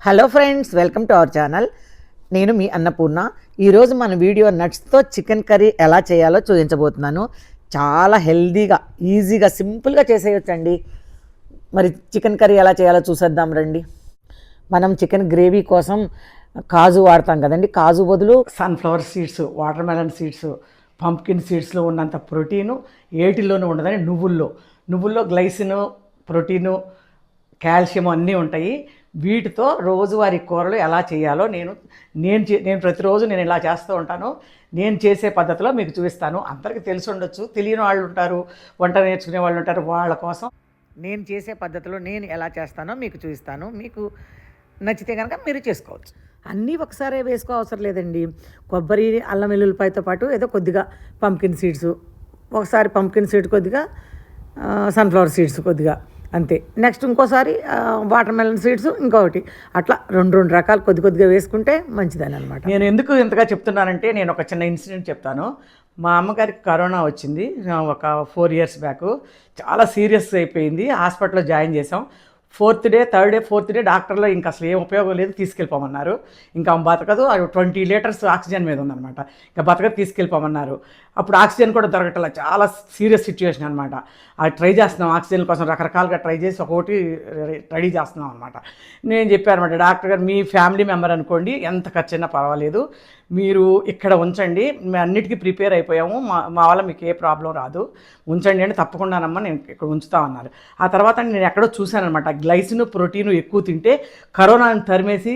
Hello friends, welcome to our channel. నేను మీ అన్నపూర్ణ. ఈరోజు మన వీడియో నట్స్తో చికెన్ కర్రీ ఎలా చేయాలో చూపించబోతున్నాను. చాలా హెల్దీగా, ఈజీగా, సింపుల్గా చేసేయచ్చండి. మరి చికెన్ కర్రీ ఎలా చేయాలో చూసేద్దాం రండి. మనం చికెన్ గ్రేవీ కోసం కాజు వాడతాం కదండి. కాజు బదులు sunflower seeds, watermelon seeds, pumpkin సీడ్స్లో ఉన్నంత ప్రోటీను ఏటిల్లోనూ ఉండదని నువ్వుల్లో గ్లైసిన్, ప్రోటీను, కాల్షియం అన్నీ ఉంటాయి. వీటితో రోజువారీ కూరలు ఎలా చేయాలో నేను ప్రతిరోజు నేను ఇలా చేస్తూ ఉంటాను. నేను చేసే పద్ధతిలో మీకు చూపిస్తాను. అందరికీ తెలిసి ఉండొచ్చు, తెలియని వాళ్ళు ఉంటారు, వంట నేర్చుకునే వాళ్ళు ఉంటారు. వాళ్ళ కోసం నేను చేసే పద్ధతిలో నేను ఎలా చేస్తానో మీకు చూపిస్తాను. మీకు నచ్చితే కనుక మీరు చేసుకోవచ్చు. అన్నీ ఒకసారి వేసుకో అవసరం లేదండి. కొబ్బరి, అల్లం వెల్లుల్లిపాయతో పాటు ఏదో కొద్దిగా పంప్కిన్ సీడ్స్, ఒకసారి పంప్కిన్ సీడ్ కొద్దిగా, సన్ఫ్లవర్ సీడ్స్ కొద్దిగా, అంతే. నెక్స్ట్ ఇంకోసారి వాటర్మెలన్ సీడ్స్ ఇంకొకటి, అట్లా రెండు రకాలు కొద్దిగా వేసుకుంటే మంచిదని అనమాట. నేను ఎందుకు ఇంతగా చెప్తున్నానంటే, నేను ఒక చిన్న ఇన్సిడెంట్ చెప్తాను. మా అమ్మగారికి కరోనా వచ్చింది ఒక 4 years బ్యాక్. చాలా సీరియస్ అయిపోయింది. హాస్పిటల్లో జాయిన్ చేసాం. ఫోర్త్ డే డాక్టర్లో ఇంకా అసలు ఏం ఉపయోగం లేదు, తీసుకెళ్ళిపోమన్నారు. ఇంకా బతకదు, 20 liters ఆక్సిజన్ మీద ఉందన్నమాట. ఇంకా బతకదు, తీసుకెళ్ళిపోమన్నారు. అప్పుడు ఆక్సిజన్ కూడా దొరకట్లా, చాలా సీరియస్ సిచ్యువేషన్ అనమాట. అది ట్రై చేస్తున్నాం, ఆక్సిజన్ కోసం రకరకాలుగా ట్రై చేసి ఒకటి రెడీ చేస్తున్నాం అనమాట. నేను చెప్పాను అనమాట, డాక్టర్ గారు మీ ఫ్యామిలీ మెంబర్ అనుకోండి, ఎంత ఖర్చు అయినా పర్వాలేదు, మీరు ఇక్కడ ఉంచండి, మేము అన్నిటికీ ప్రిపేర్ అయిపోయాము, మా వల్ల మీకు ఏ ప్రాబ్లం రాదు, ఉంచండి అని. తప్పకుండానమ్మా, నేను ఇక్కడ ఉంచుతామన్నారు. ఆ తర్వాత నేను ఎక్కడో చూశానమాట, గ్లైసిన్, ప్రోటీన్ ఎక్కువ తింటే కరోనాని తరిమేసి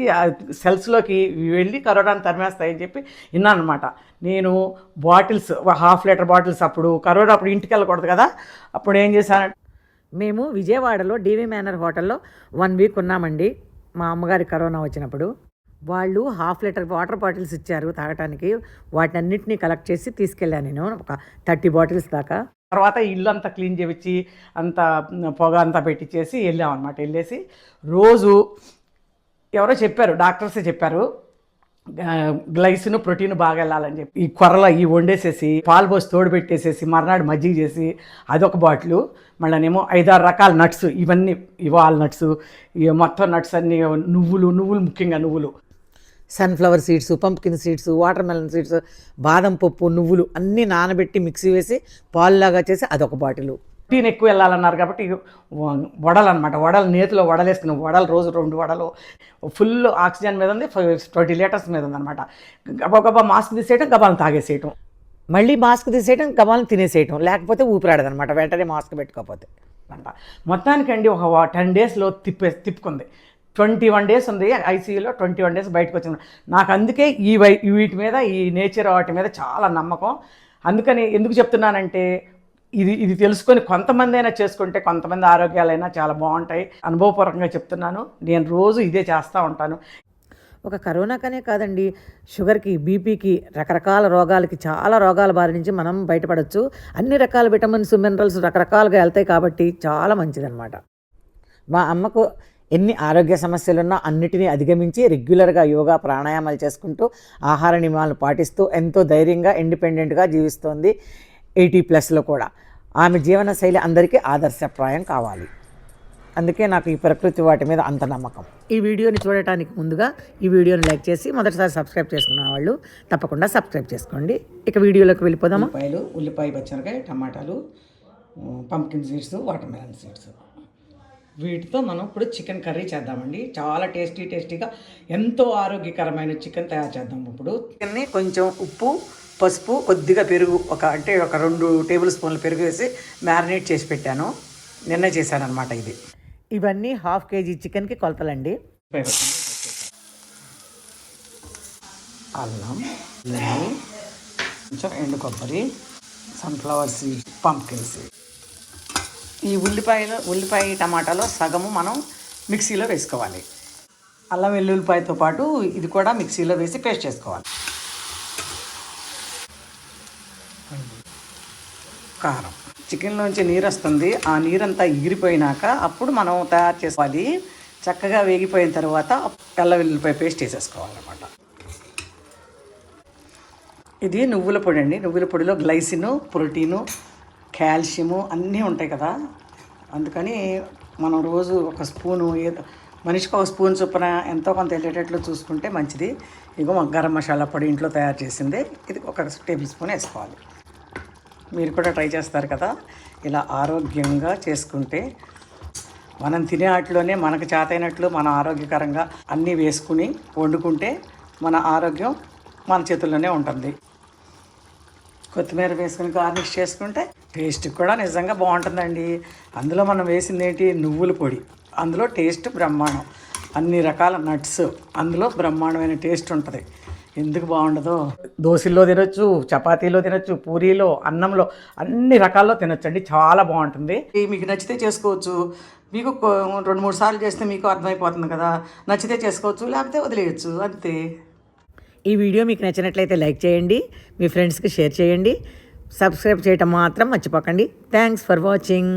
సెల్స్లోకి వెళ్ళి కరోనాని తరిమేస్తాయని చెప్పి విన్నాను అనమాట. నేను బాటిల్స్, 1/2 liter బాటిల్స్, అప్పుడు కరోనా అప్పుడు ఇంటికి వెళ్ళకూడదు కదా, అప్పుడు ఏం చేశానంటే, మేము విజయవాడలో డివి మేనర్ హోటల్లో 1 week ఉన్నామండి. మా అమ్మగారి కరోనా వచ్చినప్పుడు వాళ్ళు 1/2 liter వాటర్ బాటిల్స్ ఇచ్చారు తాగటానికి. వాటిని అన్నింటినీ కలెక్ట్ చేసి తీసుకెళ్ళాను నేను, ఒక 30 bottles దాకా. తర్వాత ఇల్లు అంతా క్లీన్ చేయించి అంత పొగ అంతా పెట్టించేసి వెళ్ళామన్నమాట. వెళ్ళేసి రోజు ఎవరో చెప్పారు, డాక్టర్సే చెప్పారు, గ్లైసిన్, ప్రోటీన్ బాగా వెళ్ళాలని చెప్పి ఈ కొర్రలో ఈ వండేసేసి పాలు పోసి తోడు పెట్టేసేసి మర్నాడు మజ్జిగ చేసి అదొక బాటిల్, మళ్ళీనేమో 5-6 రకాల నట్స్, ఇవన్నీ వాల్నట్స్, మొత్తం నట్స్ అన్నీ, నువ్వులు ముఖ్యంగా నువ్వులు, sunflower seeds, pumpkin seeds, watermelon seeds, బాదం పప్పు, నువ్వులు అన్నీ నానబెట్టి మిక్సీ వేసి పాలులాగా చేసి అదొక బాటిల్. ప్రోటీన్ ఎక్కువ వెళ్ళాలన్నారు కాబట్టి వడలు అనమాట. వడలు నేతిలో వడలేసుకున్నాం. వడలు రోజు 2 వడలు. ఫుల్ ఆక్సిజన్ మీద ఉంది, 20 liters మీద ఉందన్నమాట. గబా మాస్క్ తీసేయటం, గబాలను తాగేసేయటం, మళ్ళీ మాస్క్ తీసేయటం, గబాలను తినేసేయటం, లేకపోతే ఊపిరాడదనమాట వెంటనే మాస్క్ పెట్టుకోకపోతే అంట. మొత్తానికండి ఒక 10 daysలో తిప్పుకుంది. 21 days ఉంది ఐసీయూలో, 21 days బయటకు వచ్చింది. నాకు అందుకే వీటి మీద, ఈ నేచర్ వాటి మీద చాలా నమ్మకం. అందుకని ఎందుకు చెప్తున్నానంటే, ఇది తెలుసుకొని కొంతమంది అయినా చేసుకుంటే కొంతమంది ఆరోగ్యాలైనా చాలా బాగుంటాయి. అనుభవపూర్వకంగా చెప్తున్నాను. నేను రోజు ఇదే చేస్తూ ఉంటాను. ఒక కరోనాకనే కాదండి, షుగర్కి, బీపీకి, రకరకాల రోగాలకి, చాలా రోగాల బారి నుంచి మనం బయటపడవచ్చు. అన్ని రకాల విటమిన్స్, మినరల్స్ రకరకాలుగా వెళ్తాయి కాబట్టి చాలా మంచిదన్నమాట. మా అమ్మకు ఎన్ని ఆరోగ్య సమస్యలున్నా అన్నిటినీ అధిగమించి రెగ్యులర్గా యోగా, ప్రాణాయామాలు చేసుకుంటూ, ఆహార నియమాలను పాటిస్తూ ఎంతో ధైర్యంగా, ఇండిపెండెంట్గా జీవిస్తోంది. 80+లో కూడా. ఆమె జీవన శైలి అందరికీ ఆదర్శప్రాయం కావాలి. అందుకే నాకు ఈ ప్రకృతి వాటి మీద అంత నమ్మకం. ఈ వీడియోని చూడటానికి ముందుగా ఈ వీడియోని లైక్ చేసి మొదటిసారి సబ్స్క్రైబ్ చేసుకున్న వాళ్ళు తప్పకుండా సబ్స్క్రైబ్ చేసుకోండి. ఇక వీడియోలోకి వెళ్ళిపోదామా. ఉల్లిపాయ, పచ్చిమిరకాయ, టమాటాలు, పంప్కిన్ సీడ్స్, వాటర్మెలన్ సీడ్స్, వీటితో మనం ఇప్పుడు చికెన్ కర్రీ చేద్దామండి. చాలా టేస్టీగా, ఎంతో ఆరోగ్యకరమైన చికెన్ తయారు చేద్దాం. ఇప్పుడు చికెన్ని కొంచెం ఉప్పు, పసుపు, కొద్దిగా పెరుగు, ఒక 2 tablespoons పెరుగు వేసి మ్యారినేట్ చేసి పెట్టాను. నిన్న చేశాను అనమాట. ఇవన్నీ 1/2 kg చికెన్కి కొలతలండి. అల్లం, కొంచెం ఎండు కొబ్బరి, సన్ఫ్లవర్ సీడ్, పంప్కిన్ సీడ్. ఈ ఉల్లిపాయ టమాటాలో సగము మనం మిక్సీలో వేసుకోవాలి. అల్లం వెల్లుల్లిపాయతో పాటు ఇది కూడా మిక్సీలో వేసి పేస్ట్ చేసుకోవాలి. కారం, చికెన్లోంచి నీరు వస్తుంది, ఆ నీరంతా ఎగిరిపోయినాక అప్పుడు మనం తయారు చేసుకోవాలి. చక్కగా వేగిపోయిన తర్వాత అల్లం వెల్లుల్లిపాయ పేస్ట్ వేసేసుకోవాలన్నమాట. ఇది నువ్వుల పొడి అండి. నువ్వుల పొడిలో గ్లైసిన్, ప్రోటీను, కాల్షియము అన్నీ ఉంటాయి కదా. అందుకని మనం రోజు ఒక స్పూను మనిషికి ఒక స్పూన్ చొప్పున ఎంతో కొంత వెళ్ళేటట్లు చూసుకుంటే మంచిది. ఇగో గరం మసాలా పొడి ఇంట్లో తయారు చేసింది, ఇది ఒక టేబుల్ స్పూన్ వేసుకోవాలి. మీరు కూడా ట్రై చేస్తారు కదా, ఇలా ఆరోగ్యంగా చేసుకుంటే మనం తినే వాటిలోనే మనకు చేతైనట్లు మనం ఆరోగ్యకరంగా అన్నీ వేసుకుని వండుకుంటే మన ఆరోగ్యం మన చేతుల్లోనే ఉంటుంది. కొత్తిమీర వేసుకుని గార్నిష్ చేసుకుంటే టేస్ట్ కూడా నిజంగా బాగుంటుందండి. అందులో మనం వేసింది ఏంటి, నువ్వుల పొడి, అందులో టేస్ట్ బ్రహ్మాండం. అన్ని రకాల నట్స్, అందులో బ్రహ్మాండమైన టేస్ట్ ఉంటుంది. ఎందుకు బాగుండదో. దోశల్లో తినొచ్చు, చపాతీలో తినొచ్చు, పూరీలో, అన్నంలో, అన్ని రకాల్లో తినొచ్చు అండి. చాలా బాగుంటుంది. మీకు నచ్చితే చేసుకోవచ్చు. మీకు 2-3 సార్లు చేస్తే మీకు అర్థమైపోతుంది కదా. నచ్చితే చేసుకోవచ్చు, లేకపోతే వదిలేయచ్చు, అంతే. ఈ వీడియో మీకు నచ్చినట్లయితే లైక్ చేయండి, మీ ఫ్రెండ్స్కి షేర్ చేయండి, సబ్స్క్రైబ్ చేయటం మాత్రం మర్చిపోకండి. Thanks for watching.